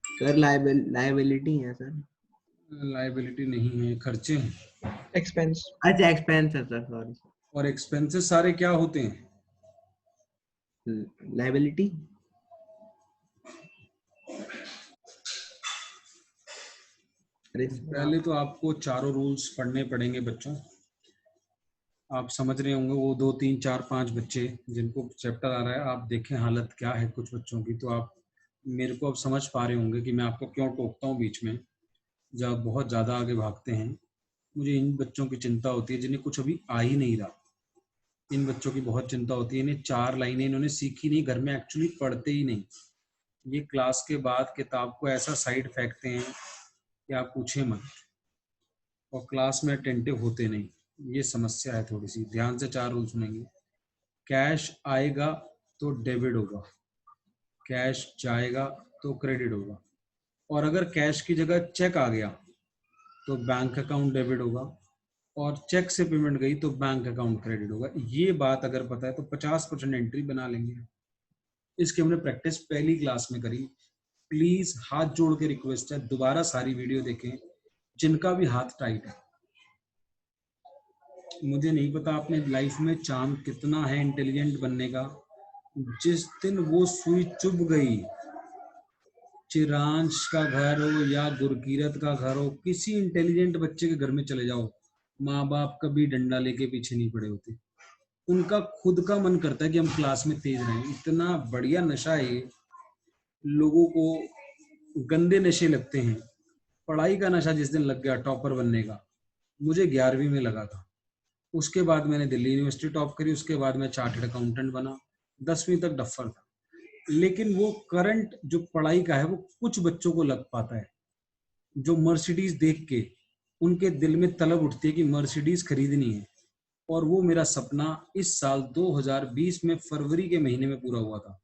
सर लाइबिलिटी है सर। लाइबिलिटी नहीं है, खर्चे हैं। एक्सपेंस। अच्छा एक्सपेंस है सर, सॉरी। और एक्सपेंसेस सारे क्या होते हैं? लाइबिलिटी। पहले तो आपको चारों रूल्स पढ़ने पड़ेंगे बच्चों। आप समझ रहे होंगे वो 2 3 4 5 बच्चे जिनको चैप्टर आ रहा है, आप देखें हालत क्या है कुछ बच्चों की, तो आप मेरे को अब समझ पा रहे होंगे कि मैं आपको क्यों टोकता हूँ बीच में जब आप बहुत ज़्यादा आगे भागते हैं। मुझे इन बच्चों की चिंता होती है जिन्हें कुछ अभी आ ही नहीं रहा। इन बच्चों की बहुत चिंता होती है, इन्हें 4 लाइनें इन्होंने सीखी नहीं, घर में एक्चुअली पढ़ते ही नहीं। ये क्लास के बाद किताब को ऐसा साइड फेंकते हैं कि आप पूछें मत, और क्लास में अटेंटिव होते नहीं। ये समस्या है थोड़ी सी। ध्यान से 4 रूल सुनेंगे। कैश आएगा तो डेबिट होगा, कैश जाएगा तो क्रेडिट होगा, और अगर कैश की जगह चेक आ गया तो बैंक अकाउंट डेबिट होगा, और चेक से पेमेंट गई तो बैंक अकाउंट क्रेडिट होगा। ये बात अगर पता है तो 50% एंट्री बना लेंगे। इसकी हमने प्रैक्टिस पहली क्लास में करी। प्लीज हाथ जोड़ के रिक्वेस्ट है, दोबारा सारी वीडियो देखें जिनका भी हाथ टाइट है। मुझे नहीं पता आपने लाइफ में चांद कितना है इंटेलिजेंट बनने का, जिस दिन वो सुई चुभ गई, चिरांश का घर हो या गुरकीरत का घर हो, किसी इंटेलिजेंट बच्चे के घर में चले जाओ, माँ बाप कभी डंडा लेके पीछे नहीं पड़े होते। उनका खुद का मन करता है कि हम क्लास में तेज रहें। इतना बढ़िया नशा है ये। लोगों को गंदे नशे लगते हैं। पढ़ाई का नशा जिस दिन लग गया टॉपर बनने का, मुझे 11वीं में लगा था। उसके बाद मैंने दिल्ली यूनिवर्सिटी टॉप करी, उसके बाद मैं चार्टर्ड अकाउंटेंट बना। 10वीं तक डफर था, लेकिन वो करंट जो पढ़ाई का है वो कुछ बच्चों को लग पाता है, जो मर्सिडीज देख के उनके दिल में तलब उठती है कि मर्सिडीज खरीदनी है। और वो मेरा सपना इस साल 2020 में फरवरी के महीने में पूरा हुआ था।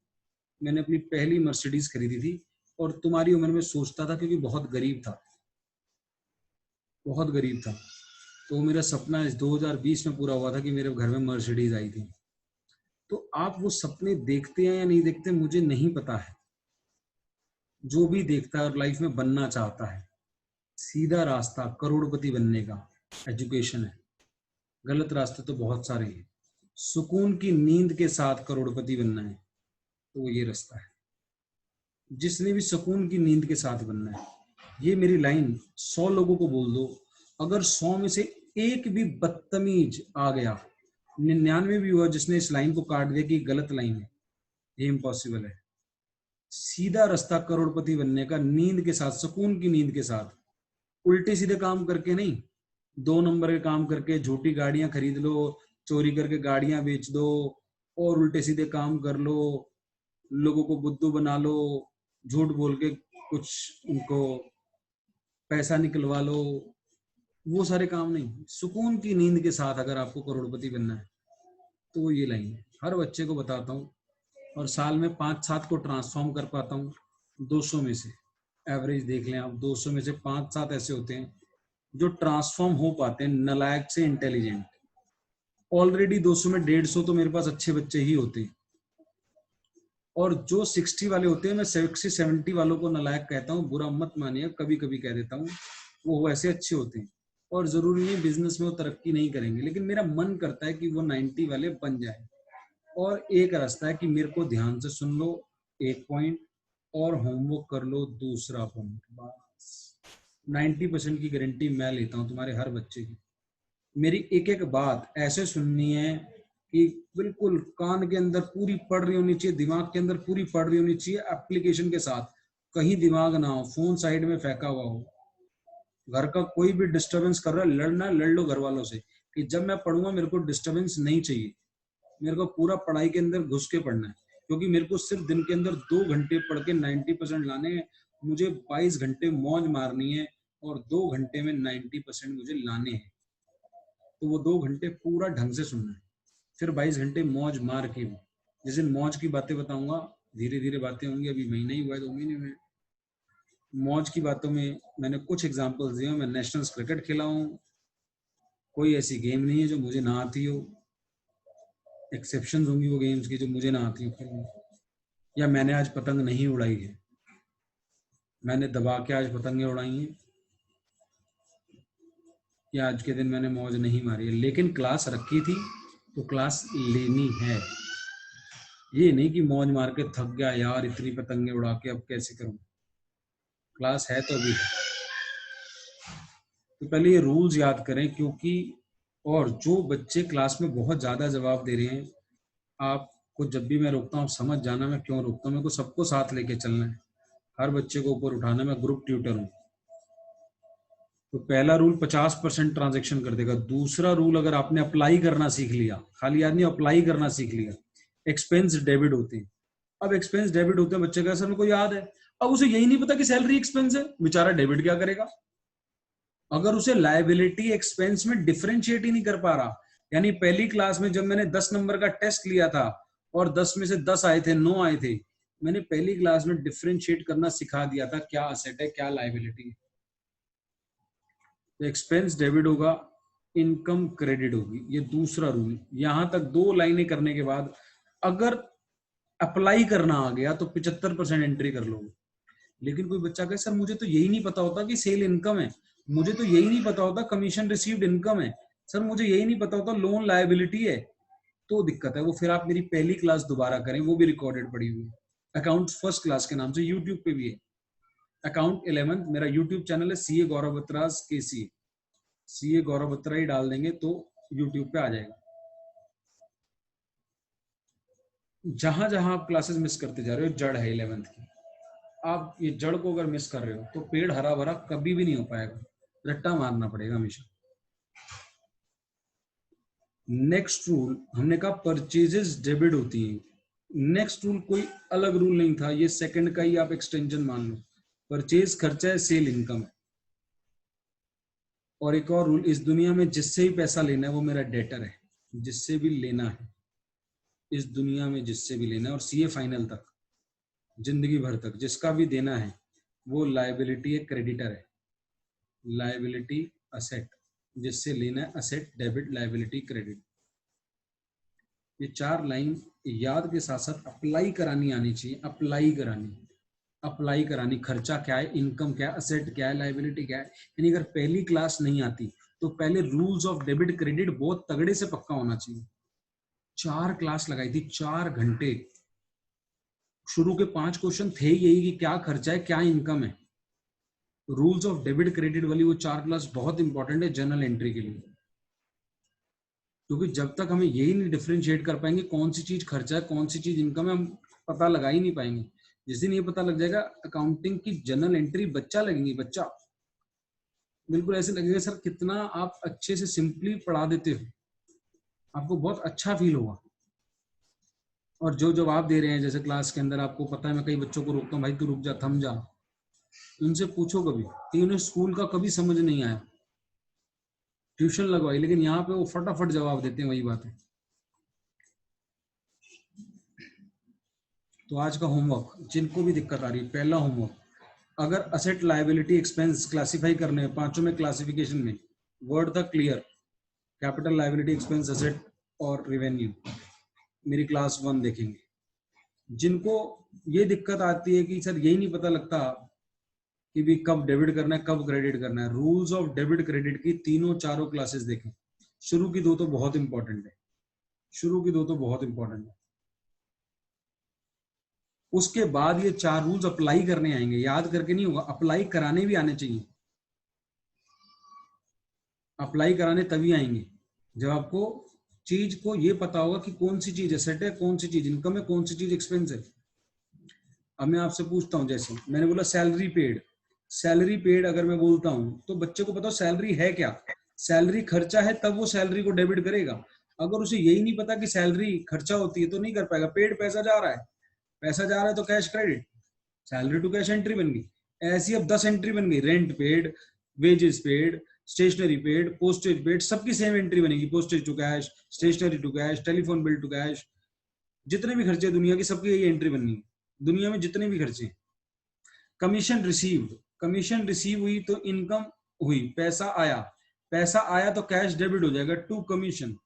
मैंने अपनी पहली मर्सिडीज खरीदी थी, और तुम्हारी उम्र में सोचता था क्योंकि बहुत गरीब था, बहुत गरीब था। तो मेरा सपना इस 2020 में पूरा हुआ था कि मेरे घर में मर्सिडीज आई थी। तो आप वो सपने देखते हैं या नहीं देखते मुझे नहीं पता है। जो भी देखता है और लाइफ में बनना चाहता है, सीधा रास्ता करोड़पति बनने का एजुकेशन है। गलत रास्ते तो बहुत सारे हैं। सुकून की नींद के साथ करोड़पति बनना है तो वो ये रास्ता है। जिसने भी सुकून की नींद के साथ बनना है, ये मेरी लाइन 100 लोगों को बोल दो, अगर 100 में से एक भी बदतमीज आ गया, 99 भी हुआ जिसने इस लाइन को काट दिया कि गलत लाइन है, ये इम्पॉसिबल है। सीधा रास्ता करोड़पति बनने का, नींद के साथ, सुकून की नींद के साथ, उल्टे सीधे काम करके नहीं। 2 नंबर के काम करके झूठी गाड़ियां खरीद लो, चोरी करके गाड़ियां बेच दो, और उल्टे सीधे काम कर लो, लोगों को बुद्धू बना लो, झूठ बोल के कुछ उनको पैसा निकलवा लो, वो सारे काम नहीं। सुकून की नींद के साथ अगर आपको करोड़पति बनना है तो ये लाइन है। हर बच्चे को बताता हूँ, और साल में 5-7 को ट्रांसफॉर्म कर पाता हूँ। 200 में से एवरेज देख लें आप, 200 में से 5-7 ऐसे होते हैं जो ट्रांसफॉर्म हो पाते हैं नालायक से इंटेलिजेंट। ऑलरेडी 200 में 150 तो मेरे पास अच्छे बच्चे ही होते हैं, और जो 60 वाले होते हैं, मैं 60-70 वालों को नालायक कहता हूँ, बुरा मत मानिए, कभी कभी कह देता हूँ, वो वैसे अच्छे होते हैं। और जरूरी नहीं बिजनेस में वो तरक्की नहीं करेंगे, लेकिन मेरा मन करता है कि वो 90 वाले बन जाए। और एक रास्ता है कि मेरे को ध्यान से सुन लो 1 पॉइंट, और होमवर्क कर लो 2 पॉइंट, बस 90% की गारंटी मैं लेता हूँ तुम्हारे हर बच्चे की। मेरी एक एक बात ऐसे सुननी है कि बिल्कुल कान के अंदर पूरी पड़ रही होनी चाहिए, दिमाग के अंदर पूरी पड़ रही होनी चाहिए, एप्लीकेशन के साथ। कहीं दिमाग ना हो, फोन साइड में फेंका हुआ हो, घर का कोई भी डिस्टरबेंस कर रहा है, लड़ना लड़ लो घर वालों से कि जब मैं पढ़ूंगा मेरे को डिस्टरबेंस नहीं चाहिए, मेरे को पूरा पढ़ाई के अंदर घुस के पढ़ना है। क्योंकि मेरे को सिर्फ दिन के अंदर 2 घंटे पढ़ के 90% लाने हैं। मुझे 22 घंटे मौज मारनी है, और 2 घंटे में 90% मुझे लाने हैं। तो वो 2 घंटे पूरा ढंग से सुनना है, फिर 22 घंटे मौज मार के भी। जिस दिन मौज की बातें बताऊंगा, धीरे धीरे बातें होंगी, अभी महीना ही हुआ है, 2 महीने में। मौज की बातों में मैंने कुछ एग्जांपल्स दिए। मैं नेशनल क्रिकेट खेला हूँ, कोई ऐसी गेम नहीं है जो मुझे ना आती हो। एक्सेप्शंस होंगी वो गेम्स की जो मुझे ना आती हो खेलनी। या मैंने आज पतंग नहीं उड़ाई है, मैंने दबा के आज पतंगें उड़ाई हैं, या आज के दिन मैंने मौज नहीं मारी है, लेकिन क्लास रखी थी तो क्लास लेनी है। ये नहीं कि मौज मार के थक गया यार, इतनी पतंगे उड़ा के अब कैसे करूं। क्लास है तो अभी है। तो पहले ये रूल्स याद करें, क्योंकि और जो बच्चे क्लास में बहुत ज्यादा जवाब दे रहे हैं, आपको जब भी मैं रोकता हूँ समझ जाना मैं क्यों रोकता हूँ। मेरे को सबको साथ लेके चलना है, हर बच्चे को ऊपर उठाना। मैं ग्रुप ट्यूटर हूँ। तो पहला रूल 50% ट्रांजेक्शन कर देगा। दूसरा रूल अगर आपने अप्लाई करना सीख लिया, खाली आदमी अप्लाई करना सीख लिया, एक्सपेंस डेबिट होते हैं। अब एक्सपेंस डेबिट होते हैं, बच्चे का सर मेरे को याद है, अब उसे यही नहीं पता कि सैलरी एक्सपेंस है, बेचारा डेबिट क्या करेगा? अगर उसे लायबिलिटी एक्सपेंस में डिफरेंशिएट ही नहीं कर पा रहा, यानी पहली क्लास में जब मैंने 10 नंबर का टेस्ट लिया था और 10 में से 10 आए थे, 9 आए थे, मैंने पहली क्लास में डिफरेंशिएट करना सिखा दिया था, क्या असेट है क्या लायबिलिटी है। तो एक्सपेंस डेबिट होगा, इनकम क्रेडिट होगी, ये दूसरा रूल। यहां तक 2 लाइनें करने के बाद अगर अप्लाई करना आ गया तो 75% एंट्री कर लोगे। लेकिन कोई बच्चा कहे सर मुझे तो यही नहीं पता होता कि सेल इनकम है, मुझे तो यही नहीं पता होता कमीशन रिसीव्ड इनकम है, सर मुझे यही नहीं पता होता लोन लायबिलिटी है, तो दिक्कत है। वो फिर आप मेरी पहली क्लास दोबारा करें, वो भी रिकॉर्डेड पड़ी हुई है, अकाउंट फर्स्ट क्लास के नाम से, यूट्यूब पे भी है। अकाउंट 11 मेरा यूट्यूब चैनल है, सीए गौरव बत्रा केसी, सीए गौरव बत्रा ही डाल देंगे तो यूट्यूब पे आ जाएगा। जहां जहां आप क्लासेस मिस करते जा रहे हो, जड़ है 11th की। आप ये जड़ को अगर मिस कर रहे हो तो पेड़ हरा भरा कभी भी नहीं हो पाएगा, रट्टा मारना पड़ेगा हमेशा। नेक्स्ट रूल हमने कहा परचेजेस डेबिट होती हैं। नेक्स्ट रूल कोई अलग रूल नहीं था, ये सेकंड का ही आप एक्सटेंशन मान लो। परचेज खर्चा है, सेल इनकम है। और एक और रूल, इस दुनिया में जिससे ही पैसा लेना है वो मेरा डेटर है, जिससे भी लेना है इस दुनिया में, जिससे भी लेना है, और सीए फाइनल तक, जिंदगी भर तक जिसका भी देना है वो लायबिलिटी है, क्रेडिटर है। लायबिलिटी असेट, जिससे लेना है असेट, डेबिट, लायबिलिटी, क्रेडिट। ये 4 लाइन याद के साथ साथ अप्लाई करानी आनी चाहिए। अप्लाई करानी, खर्चा क्या है, इनकम क्या है, असेट क्या है, लायबिलिटी क्या है। यानी अगर पहली क्लास नहीं आती तो पहले रूल्स ऑफ डेबिट क्रेडिट बहुत तगड़े से पक्का होना चाहिए। 4 क्लास लगाई थी, 4 घंटे। शुरू के 5 क्वेश्चन थे यही कि क्या खर्चा है क्या इनकम है। रूल्स ऑफ डेबिट क्रेडिट वाली वो 4 क्लास बहुत इंपॉर्टेंट है जर्नल एंट्री के लिए, क्योंकि जब तक हमें यही नहीं डिफरेंशिएट कर पाएंगे कौन सी चीज खर्चा है कौन सी चीज इनकम है, हम पता लगा ही नहीं पाएंगे। जिस दिन ये पता लग जाएगा अकाउंटिंग की जर्नल एंट्री बच्चा लगेंगी, बच्चा बिल्कुल ऐसे लगेगा सर कितना आप अच्छे से सिंपली पढ़ा देते हो, आपको बहुत अच्छा फील होगा। और जो जवाब दे रहे हैं जैसे क्लास के अंदर, आपको पता है मैं कई बच्चों को रोकता हूँ, भाई तू रुक जा, थम जा, उनसे पूछो कभी कि उन्हें स्कूल का कभी समझ नहीं आया, ट्यूशन लगवाई, लेकिन यहाँ पे वो फटाफट जवाब देते हैं, वही बात है। तो आज का होमवर्क जिनको भी दिक्कत आ रही है, पहला होमवर्क, अगर असेट लायबिलिटी एक्सपेंस क्लासिफाई करने हैं, पांचों में क्लासिफिकेशन में वर्ड था clear, capital, liability, expense, asset और रेवेन्यू, मेरी क्लास 1 देखेंगे। जिनको ये दिक्कत आती है कि सर यही नहीं पता लगता कि भी कब डेबिट करना है कब क्रेडिट करना है, रूल्स ऑफ डेबिट क्रेडिट की तीनों चारों क्लासेस देखें। शुरू की 2 तो बहुत इंपॉर्टेंट है, उसके बाद ये 4 रूल्स अप्लाई करने आएंगे, याद करके नहीं होगा, अप्लाई कराने भी आने चाहिए। अप्लाई कराने तभी आएंगे जब आपको चीज को ये पता होगा कि कौन सी चीज एसेट है, कौन सी चीज इनकम है, कौन सी चीज एक्सपेंस है। अब मैं आपसे पूछता हूँ, जैसे मैंने बोला सैलरी पेड अगर मैं बोलता हूँ तो बच्चे को पता हो सैलरी है क्या, सैलरी खर्चा है, तब वो सैलरी को डेबिट करेगा। अगर उसे यही नहीं पता कि सैलरी खर्चा होती है तो नहीं कर पाएगा। पेड पैसा जा रहा है तो cash credit, salary to cash entry बन गई। ऐसी अब 10 एंट्री बन गई, rent paid, wages paid, stationery paid, postage paid, सबकी सेम एंट्री बनेगी, postage to cash, stationery to cash, telephone bill to cash, जितने भी खर्चे दुनिया की सबकी यही एंट्री बननी है, दुनिया में जितने भी खर्चे। कमीशन रिसीव हुई तो इनकम हुई, पैसा आया तो कैश डेबिट हो जाएगा टू कमीशन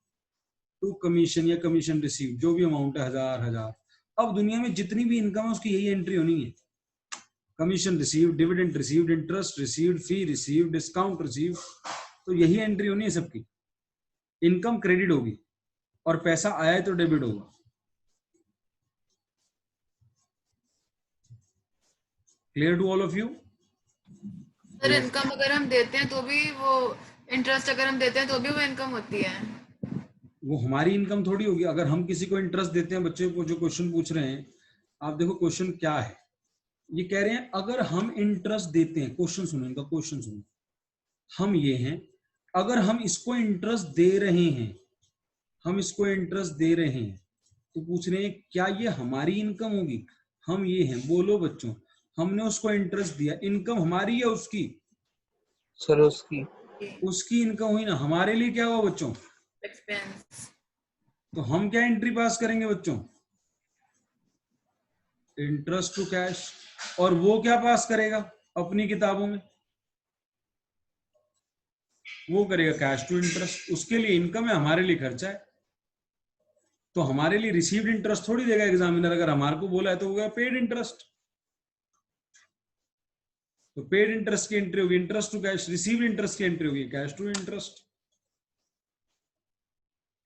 या कमीशन रिसीव, जो भी अमाउंट है, 1000। अब दुनिया में जितनी भी इनकम है उसकी यही एंट्री होनी है, commission receive, dividend received, interest received, fee receive, discount receive, तो यही एंट्री होनी है सबकी। इनकम क्रेडिट होगी और पैसा आया है तो डेबिट होगा। Clear to all of you? Sir income अगर हम देते हैं तो भी वो इंटरेस्ट अगर हम देते हैं तो भी वो इनकम होती है। वो हमारी इनकम थोड़ी होगी। अगर हम किसी को इंटरेस्ट देते हैं, बच्चे को जो क्वेश्चन पूछ रहे हैं, आप देखो क्वेश्चन क्या है। ये कह रहे हैं अगर हम इंटरेस्ट देते हैं, क्वेश्चन सुनो इनका, क्वेश्चन सुनो। हम ये हैं, अगर हम इसको इंटरेस्ट दे रहे हैं, हम इसको इंटरेस्ट दे रहे हैं, तो पूछ रहे हैं क्या ये हमारी इनकम होगी। हम ये हैं, बोलो बच्चों, हमने उसको इंटरेस्ट दिया, इनकम हमारी या उसकी? सर उसकी। उसकी इनकम हुई ना, हमारे लिए क्या हुआ बच्चों? एक्सपेंस। तो हम क्या एंट्री पास करेंगे बच्चों? Interest to cash. और वो क्या पास करेगा अपनी किताबों में? वो करेगा कैश टू इंटरेस्ट। उसके लिए इनकम है, हमारे लिए खर्चा है। तो हमारे लिए रिसीव्ड इंटरेस्ट थोड़ी देगा एग्जामिनर। अगर हमारे को बोला है तो वो गया पेड इंटरेस्ट। तो पेड इंटरेस्ट की एंट्री होगी interest to cash, received interest की एंट्री होगी कैश टू इंटरेस्ट।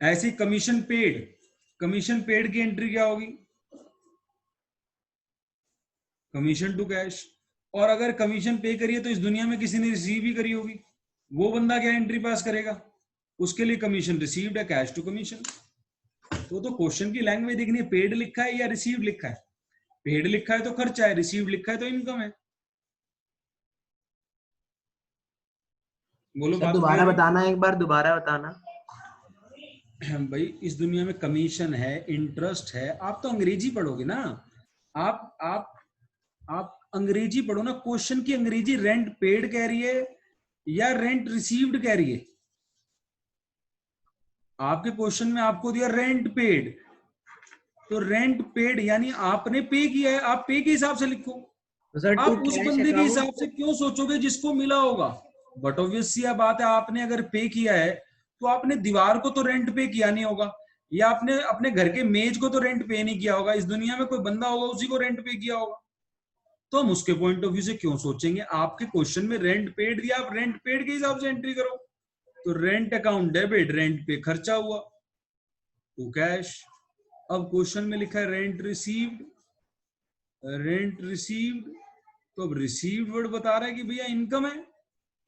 ऐसी कमीशन पेड, कमीशन पेड की एंट्री क्या होगी? Commission to cash. और अगर कमीशन पे करिए तो इस दुनिया में किसी ने रिसीव भी करी होगी, वो बंदा क्या एंट्री पास करेगा? उसके लिए कमीशन रिसीव्ड है, कैश टू कमीशन। तो क्वेश्चन की लैंग्वेज देखनी है, पेड लिखा है या रिसीव्ड लिखा है। पेड लिखा है तो खर्चा है, रिसीव्ड लिखा है तो इनकम है। बोलो सर बात दोबारा clear है? बताना, एक बार दोबारा बताना। भाई इस दुनिया में कमीशन है, इंटरेस्ट है। आप तो अंग्रेजी पढ़ोगे ना, आप अंग्रेजी पढ़ो ना। क्वेश्चन की अंग्रेजी रेंट पेड कह रही है या रेंट रिसीव्ड कह रही है? आपके क्वेश्चन में आपको दिया रेंट पेड, तो रेंट पेड यानी आपने पे किया है, आप पे के हिसाब से लिखो। तो सर टू आप उस कैश बंदे के हिसाब अकाउंट। से क्यों सोचोगे जिसको मिला होगा? बट ऑब्वियस सी बात है, आपने अगर पे किया है तो आपने दीवार को तो रेंट पे किया नहीं होगा, या आपने अपने घर के मेज को तो रेंट पे नहीं किया होगा। इस दुनिया में कोई बंदा होगा उसी को रेंट पे किया होगा। तो हम उसके पॉइंट ऑफ व्यू से क्यों सोचेंगे? आपके क्वेश्चन में रेंट पेड दिया, आप रेंट पेड के हिसाब से एंट्री करो। तो रेंट अकाउंट डेबिट, रेंट पे खर्चा हुआ टू कैश। अब क्वेश्चन में लिखा है रेंट रिसीव्ड, रेंट रिसीव्ड, तो अब रिसीव्ड वर्ड बता रहा है कि भैया इनकम है,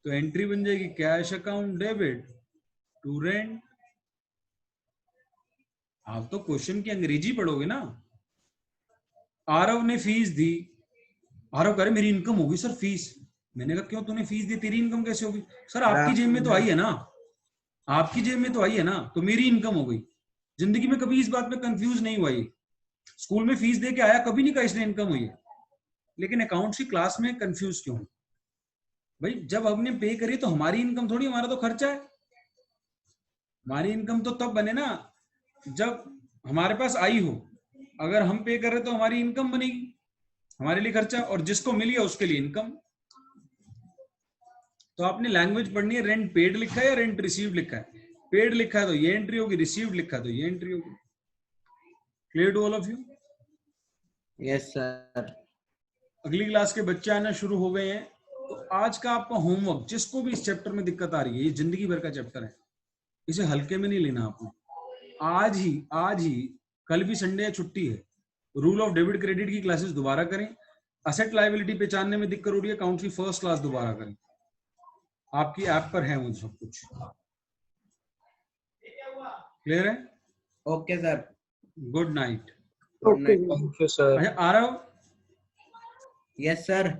तो एंट्री बन जाएगी cash account debit to rent. आप तो क्वेश्चन की अंग्रेजी पढ़ोगे ना। आरव ने फीस दी, आरव कह रहे मेरी इनकम होगी सर फीस। मैंने कहा क्यों, तूने फीस दी, तेरी इनकम कैसे होगी? सर आपकी जेब में तो आई है ना, आपकी जेब में तो आई है ना, तो मेरी इनकम हो गई। जिंदगी में कभी इस बात में कंफ्यूज नहीं हुआ। ये स्कूल में फीस दे के आया, कभी नहीं कहा इसने इनकम हुई है। लेकिन अकाउंट्स की क्लास में कंफ्यूज क्यों? भाई जब हमने पे करी तो हमारी इनकम थोड़ी, हमारा तो खर्चा है। हमारी इनकम तो तब बने ना जब हमारे पास आई हो। अगर हम पे कर रहे तो हमारी इनकम बनेगी, हमारे लिए खर्चा, और जिसको मिली है उसके लिए इनकम। तो आपने लैंग्वेज पढ़नी है, रेंट पेड लिखा है या रेंट रिसीव्ड लिखा है। पेड लिखा है तो ये एंट्री होगी, रिसीव्ड लिखा है तो ये एंट्री होगी। Clear to all of you? Yes sir. अगली क्लास के बच्चे आना शुरू हो गए हैं। तो आज का आपका होमवर्क, जिसको भी इस चैप्टर में दिक्कत आ रही है, ये जिंदगी भर का चैप्टर है, इसे हल्के में नहीं लेना आपने। आज ही कल भी संडे है, छुट्टी है। रूल ऑफ डेबिट क्रेडिट की क्लासेस दोबारा करें। असेट लायबिलिटी पहचानने में दिक्कत हो रही है, अकाउंट की फर्स्ट क्लास दोबारा करें। आपकी ऐप पर है मुझे सब कुछ। क्लियर है? Okay sir. Good night. Good night. Thank you sir. अच्छा आ रहा हो? Yes sir.